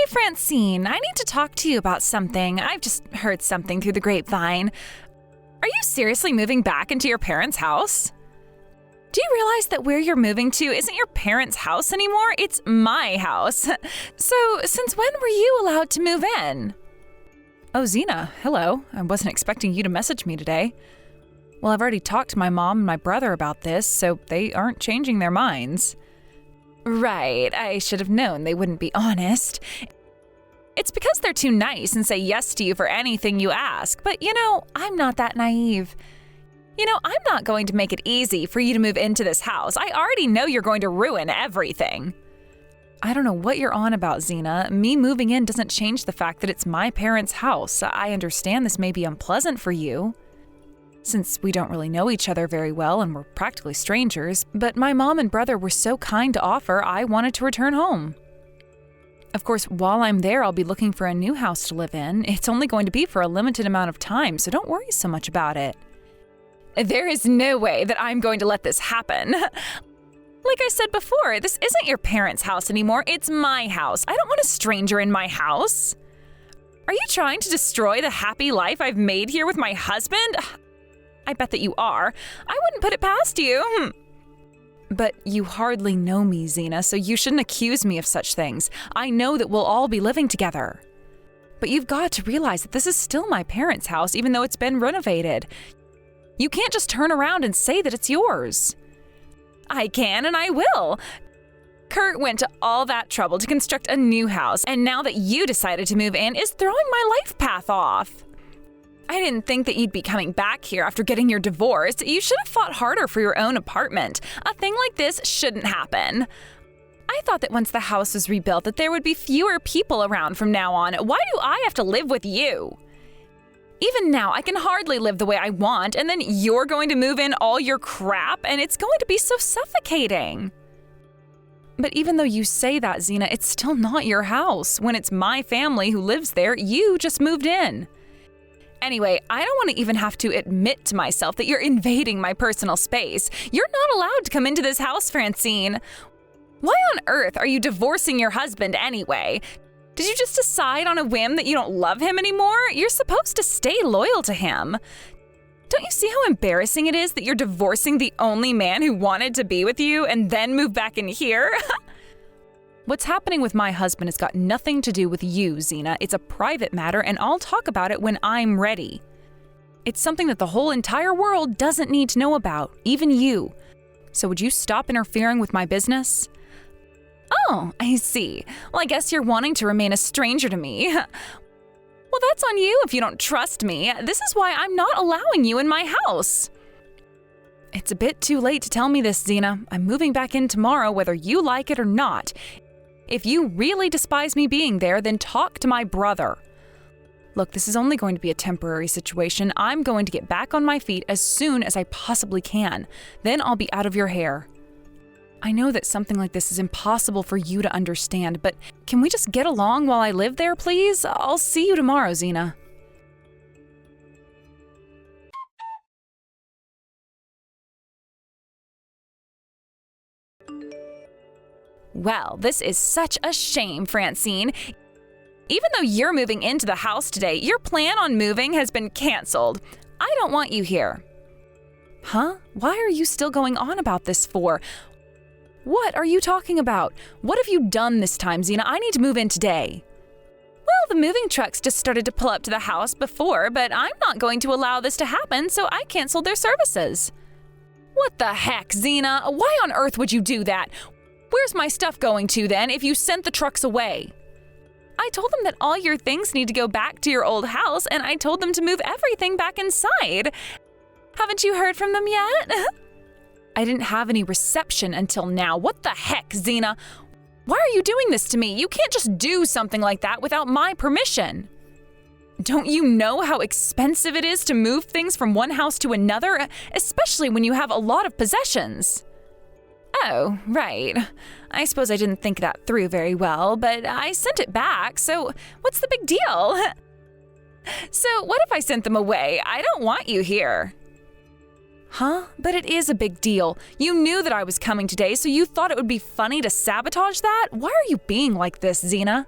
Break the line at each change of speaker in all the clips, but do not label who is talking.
Francine, I need to talk to you about something. I've just heard something through the grapevine. Are you seriously moving back into your parents' house? Do you realize that where you're moving to isn't your parents' house anymore? It's my house. So, since when were you allowed to move in? Oh, Zena, hello. I wasn't expecting you to message me today. Well, I've already talked to my mom and my brother about this, so they aren't changing their minds. Right, I should have known they wouldn't be honest. It's because they're too nice and say yes to you for anything you ask, but I'm not that naive. I'm not going to make it easy for you to move into this house. I already know you're going to ruin everything. I don't know what you're on about, Zena. Me moving in doesn't change the fact that it's my parents' house. I understand this may be unpleasant for you, since we don't really know each other very well and we're practically strangers, but my mom and brother were so kind to offer, I wanted to return home. Of course, while I'm there, I'll be looking for a new house to live in. It's only going to be for a limited amount of time, so don't worry so much about it. There is no way that I'm going to let this happen. Like I said before, this isn't your parents' house anymore, it's my house. I don't want a stranger in my house. Are you trying to destroy the happy life I've made here with my husband? I bet that you are. I wouldn't put it past you. But you hardly know me, Zena, so you shouldn't accuse me of such things. I know that we'll all be living together. But you've got to realize that this is still my parents' house, even though it's been renovated. You can't just turn around and say that it's yours. I can and I will. Kurt went to all that trouble to construct a new house, and now that you decided to move in is throwing my life path off. I didn't think that you'd be coming back here after getting your divorce. You should have fought harder for your own apartment. A thing like this shouldn't happen. I thought that once the house was rebuilt that there would be fewer people around from now on. Why do I have to live with you? Even now, I can hardly live the way I want, and then you're going to move in all your crap, and it's going to be so suffocating. But even though you say that, Zena, it's still not your house. When it's my family who lives there, you just moved in. Anyway, I don't want to even have to admit to myself that you're invading my personal space. You're not allowed to come into this house, Francine. Why on earth are you divorcing your husband anyway? Did you just decide on a whim that you don't love him anymore? You're supposed to stay loyal to him. Don't you see how embarrassing it is that you're divorcing the only man who wanted to be with you and then move back in here? What's happening with my husband has got nothing to do with you, Zena. It's a private matter, and I'll talk about it when I'm ready. It's something that the whole entire world doesn't need to know about, even you. So would you stop interfering with my business? Oh, I see. Well, I guess you're wanting to remain a stranger to me. Well, that's on you if you don't trust me. This is why I'm not allowing you in my house. It's a bit too late to tell me this, Zena. I'm moving back in tomorrow, whether you like it or not. If you really despise me being there, then talk to my brother. Look, this is only going to be a temporary situation. I'm going to get back on my feet as soon as I possibly can. Then I'll be out of your hair. I know that something like this is impossible for you to understand, but can we just get along while I live there, please? I'll see you tomorrow, Zena. Well, this is such a shame, Francine. Even though you're moving into the house today, your plan on moving has been canceled. I don't want you here. Huh? Why are you still going on about this for? What are you talking about? What have you done this time, Zena? I need to move in today. Well, the moving trucks just started to pull up to the house before, but I'm not going to allow this to happen, so I canceled their services. What the heck, Zena? Why on earth would you do that? Where's my stuff going to then if you sent the trucks away? I told them that all your things need to go back to your old house, and I told them to move everything back inside. Haven't you heard from them yet? I didn't have any reception until now. What the heck, Zena? Why are you doing this to me? You can't just do something like that without my permission. Don't you know how expensive it is to move things from one house to another, especially when you have a lot of possessions? Oh, right. I suppose I didn't think that through very well, but I sent it back, so what's the big deal? So what if I sent them away? I don't want you here. Huh? But it is a big deal. You knew that I was coming today, so you thought it would be funny to sabotage that? Why are you being like this, Zena?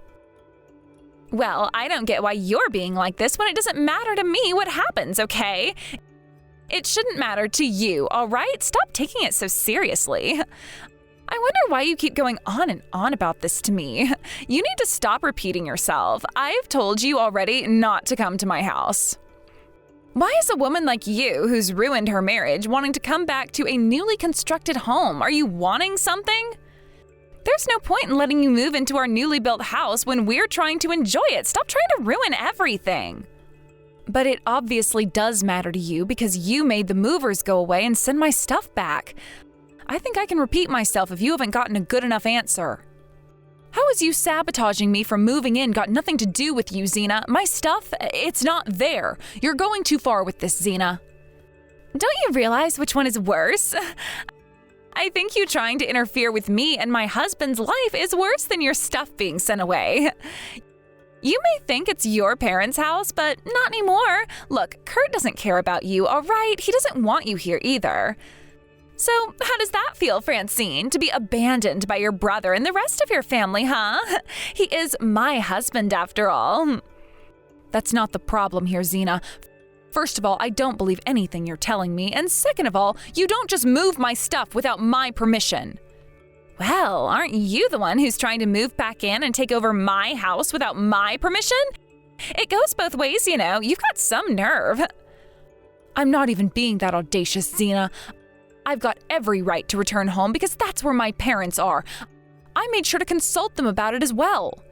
Well, I don't get why you're being like this when it doesn't matter to me what happens, okay? It shouldn't matter to you, all right? Stop taking it so seriously. I wonder why you keep going on and on about this to me. You need to stop repeating yourself. I've told you already not to come to my house. Why is a woman like you, who's ruined her marriage, wanting to come back to a newly constructed home? Are you wanting something? There's no point in letting you move into our newly built house when we're trying to enjoy it. Stop trying to ruin everything. But it obviously does matter to you because you made the movers go away and send my stuff back. I think I can repeat myself if you haven't gotten a good enough answer. How is you sabotaging me from moving in got nothing to do with you, Xena? My stuff, it's not there. You're going too far with this, Xena. Don't you realize which one is worse? I think you trying to interfere with me and my husband's life is worse than your stuff being sent away. You may think it's your parents' house, but not anymore. Look, Kurt doesn't care about you, all right? He doesn't want you here either. So, how does that feel, Francine, to be abandoned by your brother and the rest of your family, huh? He is my husband, after all. That's not the problem here, Xena. First of all, I don't believe anything you're telling me, and second of all, you don't just move my stuff without my permission. Well, aren't you the one who's trying to move back in and take over my house without my permission? It goes both ways, you know. You've got some nerve. I'm not even being that audacious, Xena. I've got every right to return home because that's where my parents are. I made sure to consult them about it as well.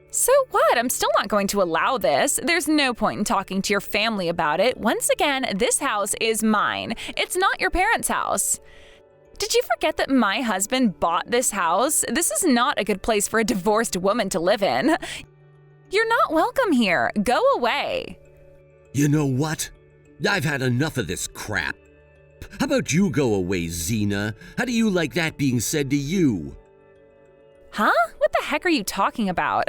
So what? I'm still not going to allow this. There's no point in talking to your family about it. Once again, this house is mine. It's not your parents' house. Did you forget that my husband bought this house? This is not a good place for a divorced woman to live in. You're not welcome here. Go away.
You know what? I've had enough of this crap. How about you go away, Xena? How do you like that being said to you?
Huh? What the heck are you talking about?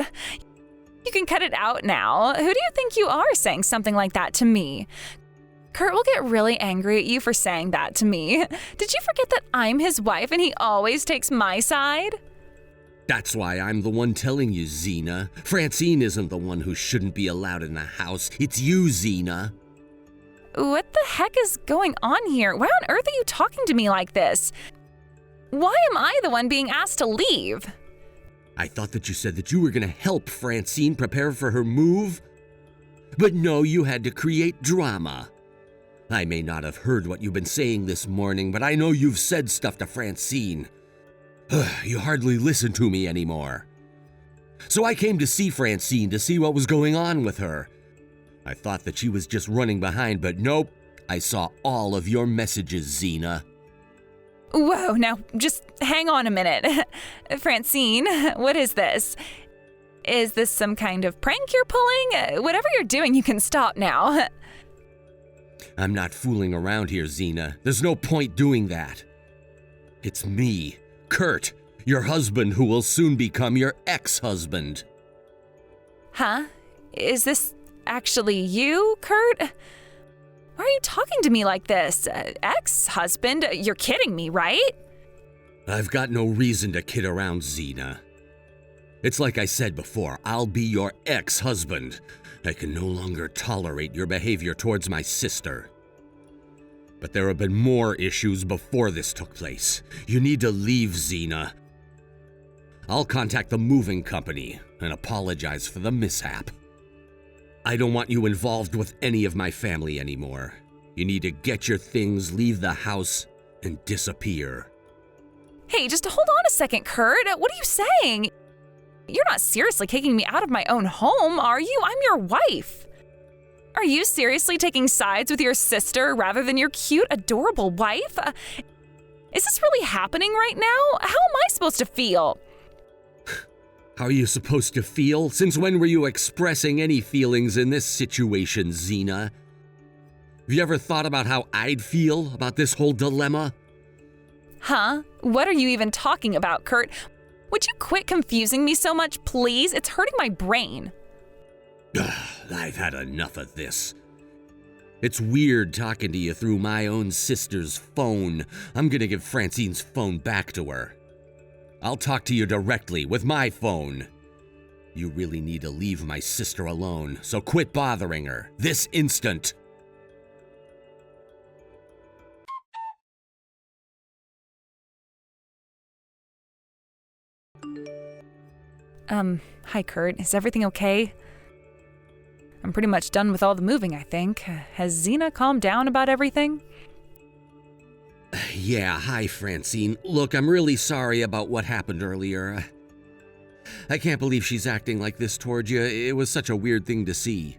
You can cut it out now. Who do you think you are saying something like that to me? Kurt will get really angry at you for saying that to me. Did you forget that I'm his wife and he always takes my side?
That's why I'm the one telling you, Xena. Francine isn't the one who shouldn't be allowed in the house. It's you, Xena.
What the heck is going on here? Why on earth are you talking to me like this? Why am I the one being asked to leave?
I thought that you said that you were going to help Francine prepare for her move. But no, you had to create drama. I may not have heard what you've been saying this morning, but I know you've said stuff to Francine. You hardly listen to me anymore. So I came to see Francine to see what was going on with her. I thought that she was just running behind, but nope. I saw all of your messages, Xena.
Whoa, now just hang on a minute. Francine, what is this? Is this some kind of prank you're pulling? Whatever you're doing, you can stop now.
I'm not fooling around here, Xena. There's no point doing that. It's me, Kurt, your husband who will soon become your ex-husband.
Huh? Is this actually you, Kurt? Why are you talking to me like this? Ex-husband? You're kidding me, right?
I've got no reason to kid around, Xena. It's like I said before, I'll be your ex-husband. I can no longer tolerate your behavior towards my sister. But there have been more issues before this took place. You need to leave, Xena. I'll contact the moving company and apologize for the mishap. I don't want you involved with any of my family anymore. You need to get your things, leave the house, and disappear.
Hey, just hold on a second, Kurt. What are you saying? You're not seriously kicking me out of my own home, are you? I'm your wife. Are you seriously taking sides with your sister rather than your cute, adorable wife? Is this really happening right now? How am I supposed to feel?
How are you supposed to feel? Since when were you expressing any feelings in this situation, Xena? Have you ever thought about how I'd feel about this whole dilemma?
Huh? What are you even talking about, Kurt? Would you quit confusing me so much, please? It's hurting my brain.
I've had enough of this. It's weird talking to you through my own sister's phone. I'm gonna give Francine's phone back to her. I'll talk to you directly with my phone. You really need to leave my sister alone, so quit bothering her, this instant!
Hi Kurt, is everything okay? I'm pretty much done with all the moving, I think. Has Xena calmed down about everything?
Yeah, hi Francine. Look, I'm really sorry about what happened earlier. I can't believe she's acting like this toward you. It was such a weird thing to see.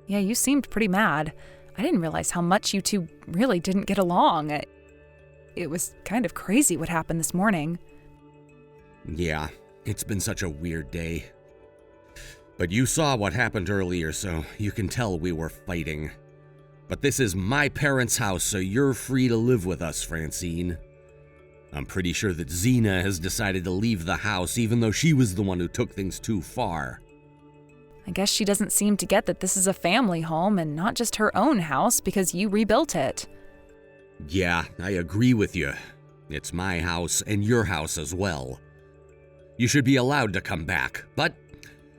Yeah, you seemed pretty mad. I didn't realize how much you two really didn't get along. It was kind of crazy what happened this morning.
Yeah, it's been such a weird day. But you saw what happened earlier, so you can tell we were fighting. But this is my parents' house, so you're free to live with us, Francine. I'm pretty sure that Xena has decided to leave the house, even though she was the one who took things too far.
I guess she doesn't seem to get that this is a family home and not just her own house because you rebuilt it.
Yeah, I agree with you. It's my house and your house as well. You should be allowed to come back, but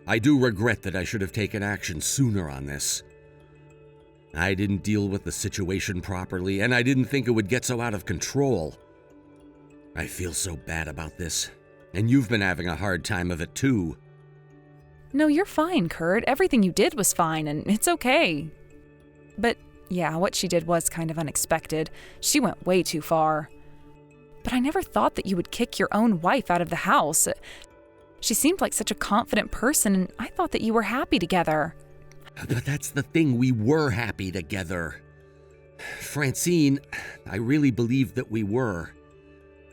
I do regret that I should have taken action sooner on this. I didn't deal with the situation properly, and I didn't think it would get so out of control. I feel so bad about this, and you've been having a hard time of it too.
No, you're fine, Kurt. Everything you did was fine, and it's okay. But yeah, what she did was kind of unexpected. She went way too far. But I never thought that you would kick your own wife out of the house. She seemed like such a confident person, and I thought that you were happy together.
But that's the thing, we were happy together. Francine, I really believed that we were.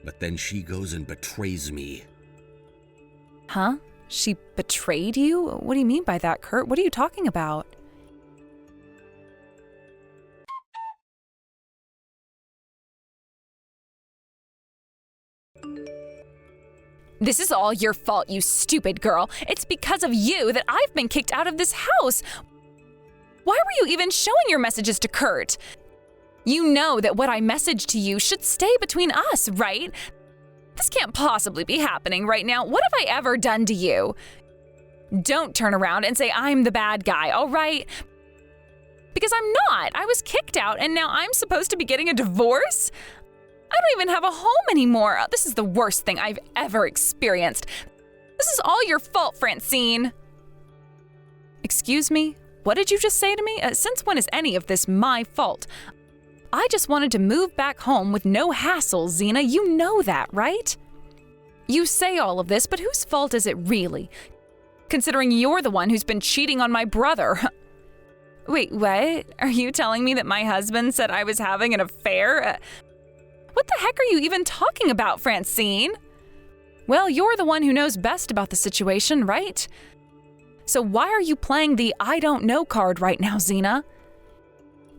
But then she goes and betrays me.
Huh? She betrayed you? What do you mean by that, Kurt? What are you talking about? This is all your fault, you stupid girl. It's because of you that I've been kicked out of this house. Why were you even showing your messages to Kurt? You know that what I messaged to you should stay between us, right? This can't possibly be happening right now. What have I ever done to you? Don't turn around and say I'm the bad guy, all right? Because I'm not. I was kicked out and now I'm supposed to be getting a divorce? I don't even have a home anymore. This is the worst thing I've ever experienced. This is all your fault, Francine. Excuse me? What did you just say to me? Since when is any of this my fault? I just wanted to move back home with no hassle, Xena. You know that, right? You say all of this, but whose fault is it really? Considering you're the one who's been cheating on my brother. Wait, what? Are you telling me that my husband said I was having an affair? What the heck are you even talking about, Francine? Well, you're the one who knows best about the situation, right? So why are you playing the I don't know card right now, Xena?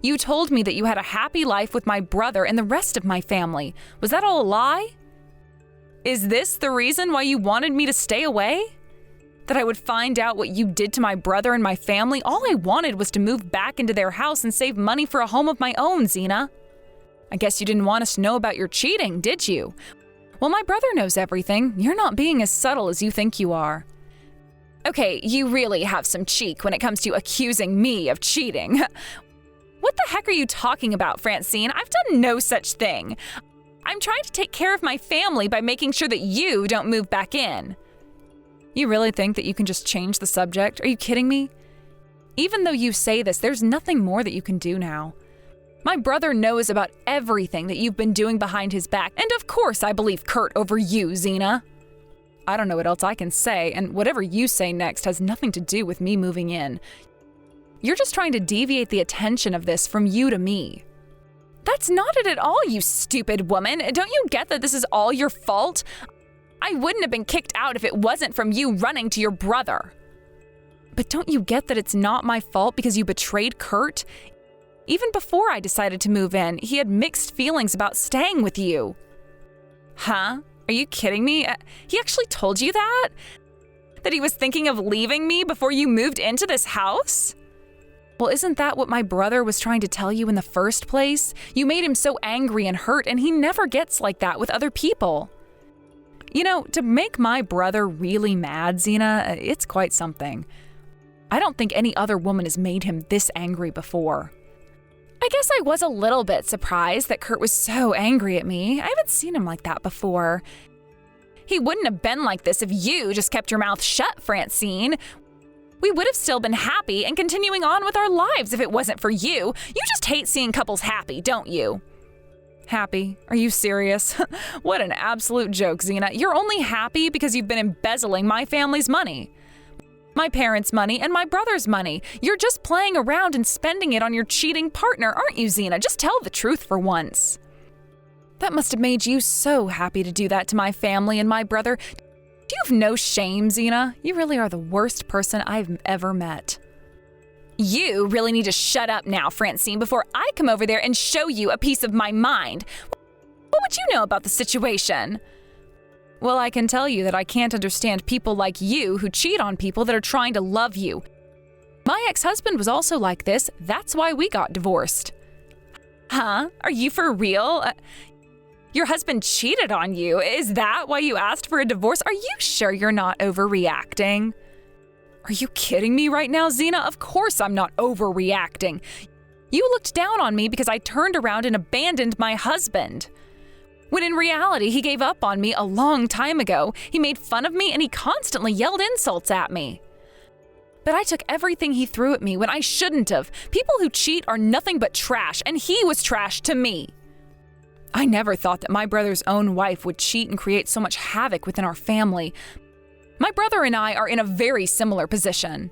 You told me that you had a happy life with my brother and the rest of my family. Was that all a lie? Is this the reason why you wanted me to stay away? That I would find out what you did to my brother and my family? All I wanted was to move back into their house and save money for a home of my own, Xena. I guess you didn't want us to know about your cheating, did you? Well, my brother knows everything. You're not being as subtle as you think you are. Okay, you really have some cheek when it comes to accusing me of cheating. What the heck are you talking about, Francine? I've done no such thing. I'm trying to take care of my family by making sure that you don't move back in. You really think that you can just change the subject? Are you kidding me? Even though you say this, there's nothing more that you can do now. My brother knows about everything that you've been doing behind his back, and of course I believe Kurt over you, Xena. I don't know what else I can say, and whatever you say next has nothing to do with me moving in. You're just trying to deviate the attention of this from you to me. That's not it at all, you stupid woman. Don't you get that this is all your fault? I wouldn't have been kicked out if it wasn't from you running to your brother. But don't you get that it's not my fault because you betrayed Kurt? Even before I decided to move in, he had mixed feelings about staying with you. Huh? Are you kidding me? He actually told you that? That he was thinking of leaving me before you moved into this house? Well, isn't that what my brother was trying to tell you in the first place? You made him so angry and hurt, and he never gets like that with other people. You know, to make my brother really mad, Zena, it's quite something. I don't think any other woman has made him this angry before. I guess I was a little bit surprised that Kurt was so angry at me. I haven't seen him like that before. He wouldn't have been like this if you just kept your mouth shut, Francine. We would have still been happy and continuing on with our lives if it wasn't for you. You just hate seeing couples happy, don't you? Happy? Are you serious? What an absolute joke, Zena. You're only happy because you've been embezzling my family's money. My parents' money and my brother's money. You're just playing around and spending it on your cheating partner, aren't you, Zena? Just tell the truth for once. That must have made you so happy to do that to my family and my brother. Do you have no shame, Zena? You really are the worst person I've ever met. You really need to shut up now, Francine, before I come over there and show you a piece of my mind. What would you know about the situation? Well, I can tell you that I can't understand people like you who cheat on people that are trying to love you. My ex-husband was also like this. That's why we got divorced. Huh? Are you for real? Your husband cheated on you. Is that why you asked for a divorce? Are you sure you're not overreacting? Are you kidding me right now, Zena? Of course I'm not overreacting. You looked down on me because I turned around and abandoned my husband. When in reality, he gave up on me a long time ago. He made fun of me and he constantly yelled insults at me. But I took everything he threw at me when I shouldn't have. People who cheat are nothing but trash, and he was trash to me. I never thought that my brother's own wife would cheat and create so much havoc within our family. My brother and I are in a very similar position.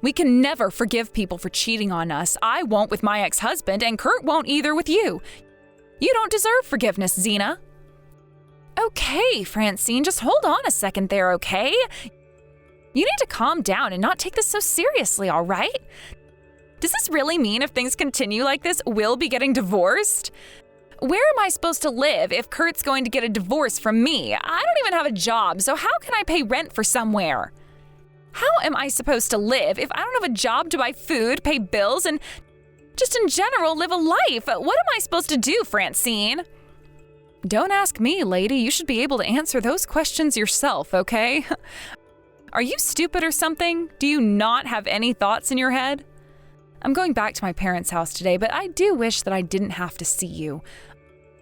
We can never forgive people for cheating on us. I won't with my ex-husband, and Kurt won't either with you. You don't deserve forgiveness, Zena. Okay, Francine, just hold on a second there, okay? You need to calm down and not take this so seriously, all right? Does this really mean if things continue like this, we'll be getting divorced? Where am I supposed to live if Kurt's going to get a divorce from me? I don't even have a job, so how can I pay rent for somewhere? How am I supposed to live if I don't have a job to buy food, pay bills, and just in general live a life? What am I supposed to do, Francine? Don't ask me, lady. You should be able to answer those questions yourself, okay? Are you stupid or something? Do you not have any thoughts in your head? I'm going back to my parents' house today, but I do wish that I didn't have to see you.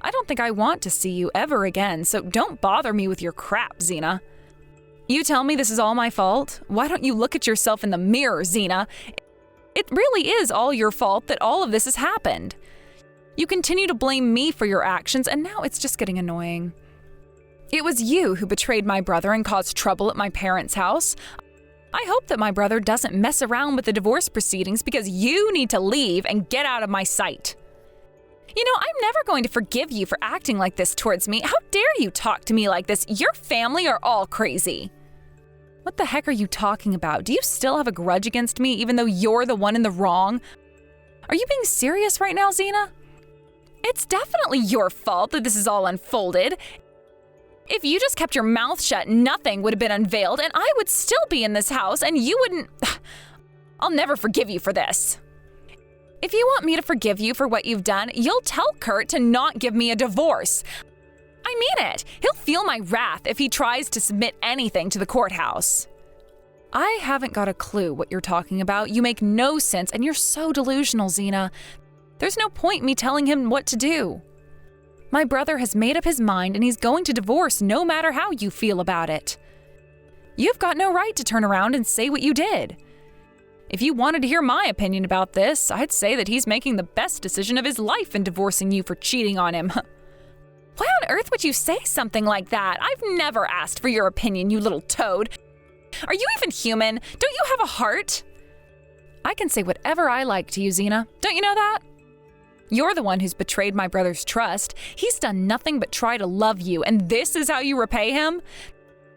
I don't think I want to see you ever again, so don't bother me with your crap, Zena. You tell me this is all my fault? Why don't you look at yourself in the mirror, Zena? It really is all your fault that all of this has happened. You continue to blame me for your actions, and now it's just getting annoying. It was you who betrayed my brother and caused trouble at my parents' house. I hope that my brother doesn't mess around with the divorce proceedings because you need to leave and get out of my sight. You know, I'm never going to forgive you for acting like this towards me. How dare you talk to me like this? Your family are all crazy. What the heck are you talking about? Do you still have a grudge against me even though you're the one in the wrong? Are you being serious right now, Zena? It's definitely your fault that this is all unfolded. If you just kept your mouth shut, nothing would have been unveiled, and I would still be in this house, and you wouldn't... I'll never forgive you for this. If you want me to forgive you for what you've done, you'll tell Kurt to not give me a divorce. I mean it. He'll feel my wrath if he tries to submit anything to the courthouse. I haven't got a clue what you're talking about. You make no sense, and you're so delusional, Zena. There's no point me telling him what to do. My brother has made up his mind and he's going to divorce no matter how you feel about it. You've got no right to turn around and say what you did. If you wanted to hear my opinion about this, I'd say that he's making the best decision of his life in divorcing you for cheating on him. Why on earth would you say something like that? I've never asked for your opinion, you little toad. Are you even human? Don't you have a heart? I can say whatever I like to you, Zena. Don't you know that? You're the one who's betrayed my brother's trust. He's done nothing but try to love you, and this is how you repay him?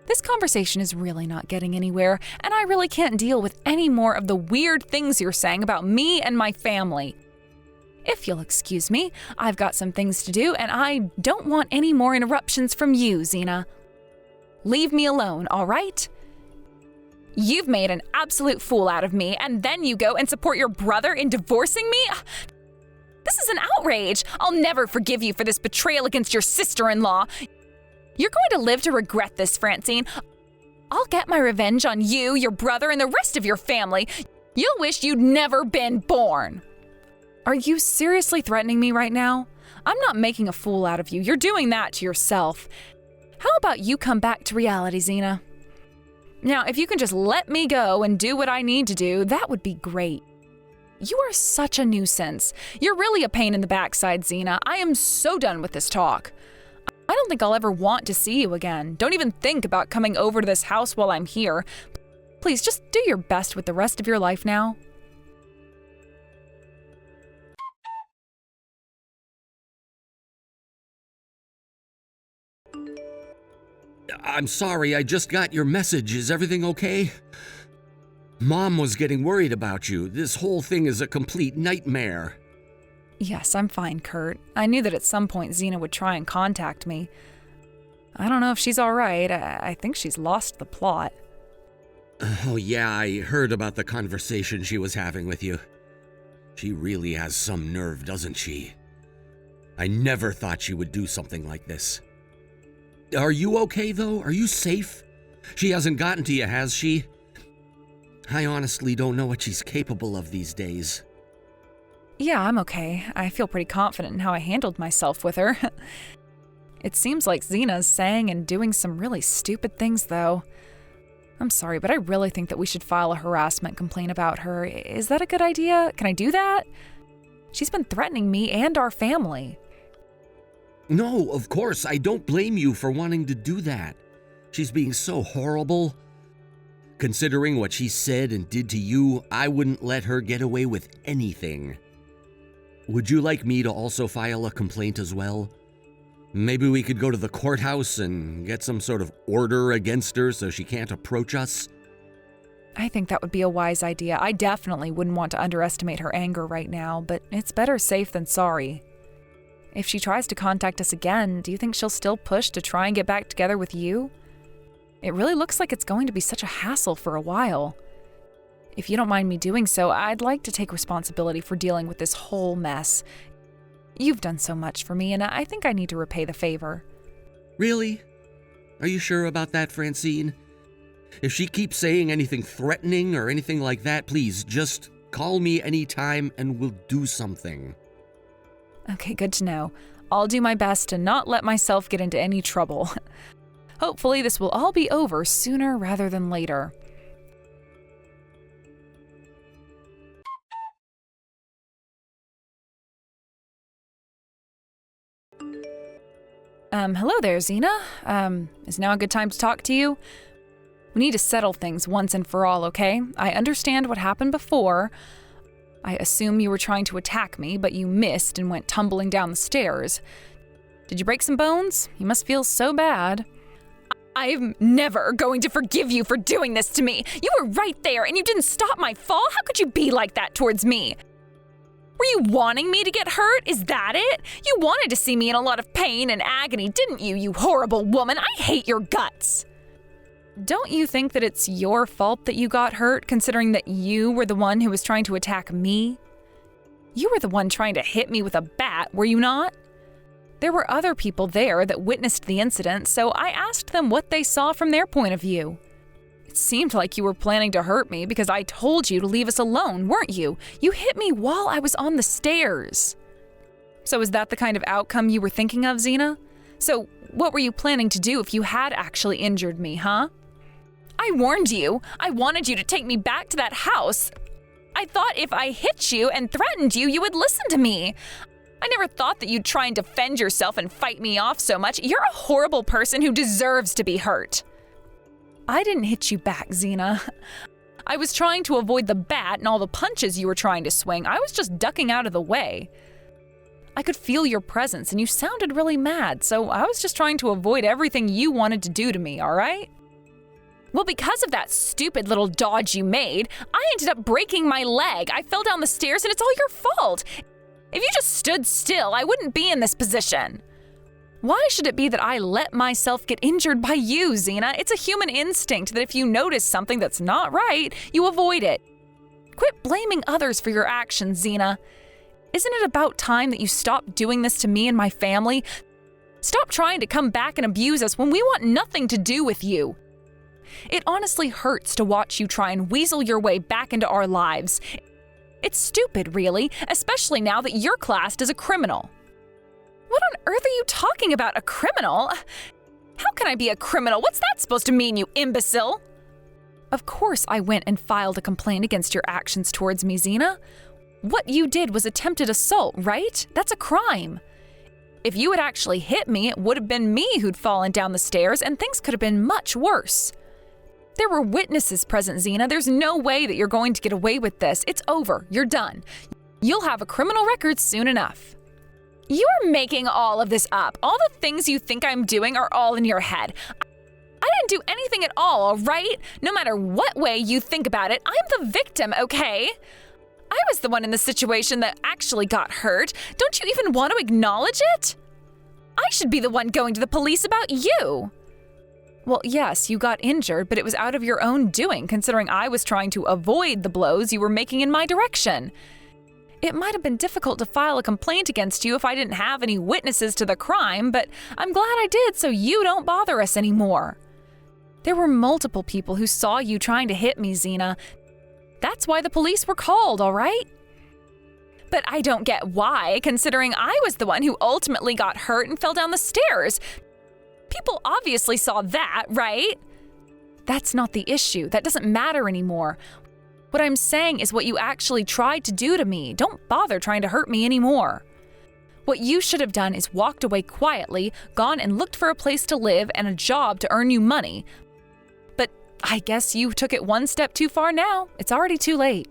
This conversation is really not getting anywhere, and I really can't deal with any more of the weird things you're saying about me and my family. If you'll excuse me, I've got some things to do, and I don't want any more interruptions from you, Zena. Leave me alone, all right? You've made an absolute fool out of me, and then you go and support your brother in divorcing me? This is an outrage. I'll never forgive you for this betrayal against your sister-in-law. You're going to live to regret this, Francine. I'll get my revenge on you, your brother, and the rest of your family. You'll wish you'd never been born. Are you seriously threatening me right now? I'm not making a fool out of you. You're doing that to yourself. How about you come back to reality, Xena? Now, if you can just let me go and do what I need to do, that would be great. You are such a nuisance. You're really a pain in the backside, Xena. I am so done with this talk. I don't think I'll ever want to see you again. Don't even think about coming over to this house while I'm here. Please, just do your best with the rest of your life now.
I'm sorry, I just got your message. Is everything okay? Mom was getting worried about you. This whole thing is a complete nightmare.
Yes, I'm fine, Kurt. I knew that at some point Xena would try and contact me. I don't know if she's all right. I think she's lost the plot.
Oh yeah, I heard about the conversation she was having with you. She really has some nerve, doesn't she? I never thought she would do something like this. Are you okay, though? Are you safe? She hasn't gotten to you, has she? I honestly don't know what she's capable of these days.
Yeah, I'm okay. I feel pretty confident in how I handled myself with her. It seems like Xena's saying and doing some really stupid things, though. I'm sorry, but I really think that we should file a harassment complaint about her. Is that a good idea? Can I do that? She's been threatening me and our family.
No, of course, I don't blame you for wanting to do that. She's being so horrible. Considering what she said and did to you, I wouldn't let her get away with anything. Would you like me to also file a complaint as well? Maybe we could go to the courthouse and get some sort of order against her so she can't approach us?
I think that would be a wise idea. I definitely wouldn't want to underestimate her anger right now, but it's better safe than sorry. If she tries to contact us again, do you think she'll still push to try and get back together with you? It really looks like it's going to be such a hassle for a while. If you don't mind me doing so, I'd like to take responsibility for dealing with this whole mess. You've done so much for me, and I think I need to repay the favor.
Really? Are you sure about that, Francine? If she keeps saying anything threatening or anything like that, please just call me anytime and we'll do something.
Okay, good to know. I'll do my best to not let myself get into any trouble. Hopefully this will all be over sooner rather than later. Hello there, Xena. Is now a good time to talk to you? We need to settle things once and for all, okay? I understand what happened before. I assume you were trying to attack me, but you missed and went tumbling down the stairs. Did you break some bones? You must feel so bad. I'm never going to forgive you for doing this to me. You were right there and you didn't stop my fall. How could you be like that towards me? Were you wanting me to get hurt? Is that it? You wanted to see me in a lot of pain and agony, didn't you, you horrible woman? I hate your guts. Don't you think that it's your fault that you got hurt, considering that you were the one who was trying to attack me? You were the one trying to hit me with a bat, were you not? There were other people there that witnessed the incident, so I asked them what they saw from their point of view. It seemed like you were planning to hurt me because I told you to leave us alone, weren't you? You hit me while I was on the stairs. So is that the kind of outcome you were thinking of, Xena? So what were you planning to do if you had actually injured me, huh? I warned you. I wanted you to take me back to that house. I thought if I hit you and threatened you, you would listen to me. I never thought that you'd try and defend yourself and fight me off so much. You're a horrible person who deserves to be hurt. I didn't hit you back, Xena. I was trying to avoid the bat and all the punches you were trying to swing. I was just ducking out of the way. I could feel your presence and you sounded really mad, so I was just trying to avoid everything you wanted to do to me, all right? Well, because of that stupid little dodge you made, I ended up breaking my leg. I fell down the stairs and it's all your fault. If you just stood still, I wouldn't be in this position. Why should it be that I let myself get injured by you, Xena? It's a human instinct that if you notice something that's not right, you avoid it. Quit blaming others for your actions, Xena. Isn't it about time that you stopped doing this to me and my family? Stop trying to come back and abuse us when we want nothing to do with you. It honestly hurts to watch you try and weasel your way back into our lives. It's stupid, really, especially now that you're classed as a criminal. What on earth are you talking about, a criminal? How can I be a criminal? What's that supposed to mean, you imbecile? Of course I went and filed a complaint against your actions towards me, Xena. What you did was attempted assault, right? That's a crime. If you had actually hit me, it would have been me who'd fallen down the stairs, and things could have been much worse. There were witnesses present, Xena. There's no way that you're going to get away with this. It's over. You're done. You'll have a criminal record soon enough. You're making all of this up. All the things you think I'm doing are all in your head. I didn't do anything at all right? No matter what way you think about it, I'm the victim, okay? I was the one in the situation that actually got hurt. Don't you even want to acknowledge it? I should be the one going to the police about you. Well, yes, you got injured, but it was out of your own doing, considering I was trying to avoid the blows you were making in my direction. It might have been difficult to file a complaint against you if I didn't have any witnesses to the crime, but I'm glad I did so you don't bother us anymore. There were multiple people who saw you trying to hit me, Xena. That's why the police were called, all right? But I don't get why, considering I was the one who ultimately got hurt and fell down the stairs. People obviously saw that, right? That's not the issue. That doesn't matter anymore. What I'm saying is what you actually tried to do to me. Don't bother trying to hurt me anymore. What you should have done is walked away quietly, gone and looked for a place to live and a job to earn you money. But I guess you took it one step too far now. It's already too late.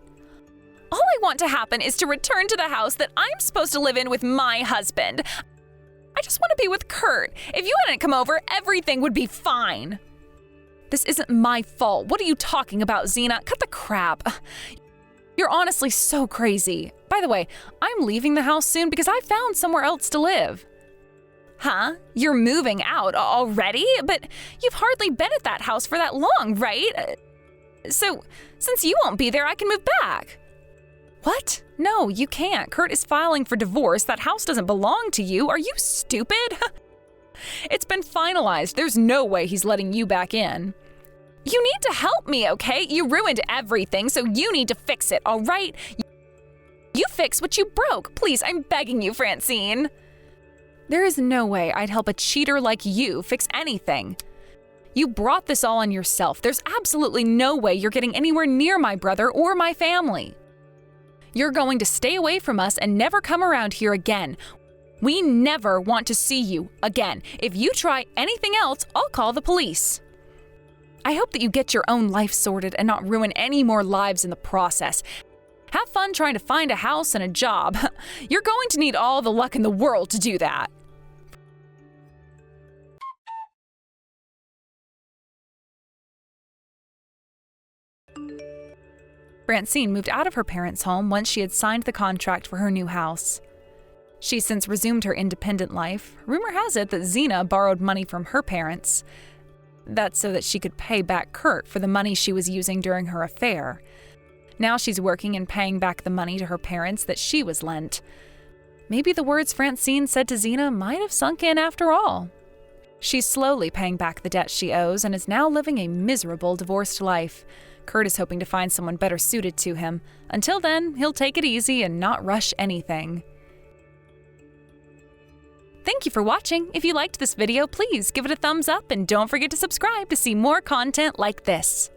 All I want to happen is to return to the house that I'm supposed to live in with my husband. I just want to be with Kurt. If you hadn't come over, everything would be fine. This isn't my fault. What are you talking about, Xena? Cut the crap. You're honestly so crazy. By the way, I'm leaving the house soon because I found somewhere else to live. Huh? You're moving out already? But you've hardly been at that house for that long, right? So, since you won't be there, I can move back. What? No, you can't. Kurt is filing for divorce. That house doesn't belong to you. Are you stupid? It's been finalized. There's no way he's letting you back in. You need to help me, okay? You ruined everything, so you need to fix it, all right? You fix what you broke. Please, I'm begging you, Francine. There is no way I'd help a cheater like you fix anything. You brought this all on yourself. There's absolutely no way you're getting anywhere near my brother or my family. You're going to stay away from us and never come around here again. We never want to see you again. If you try anything else, I'll call the police. I hope that you get your own life sorted and not ruin any more lives in the process. Have fun trying to find a house and a job. You're going to need all the luck in the world to do that. Francine moved out of her parents' home once she had signed the contract for her new house. She's since resumed her independent life. Rumor has it that Xena borrowed money from her parents. That's so that she could pay back Kurt for the money she was using during her affair. Now she's working and paying back the money to her parents that she was lent. Maybe the words Francine said to Xena might have sunk in after all. She's slowly paying back the debt she owes and is now living a miserable divorced life. Kurt is hoping to find someone better suited to him. Until then, he'll take it easy and not rush anything. Thank you for watching. If you liked this video, please give it a thumbs up and don't forget to subscribe to see more content like this.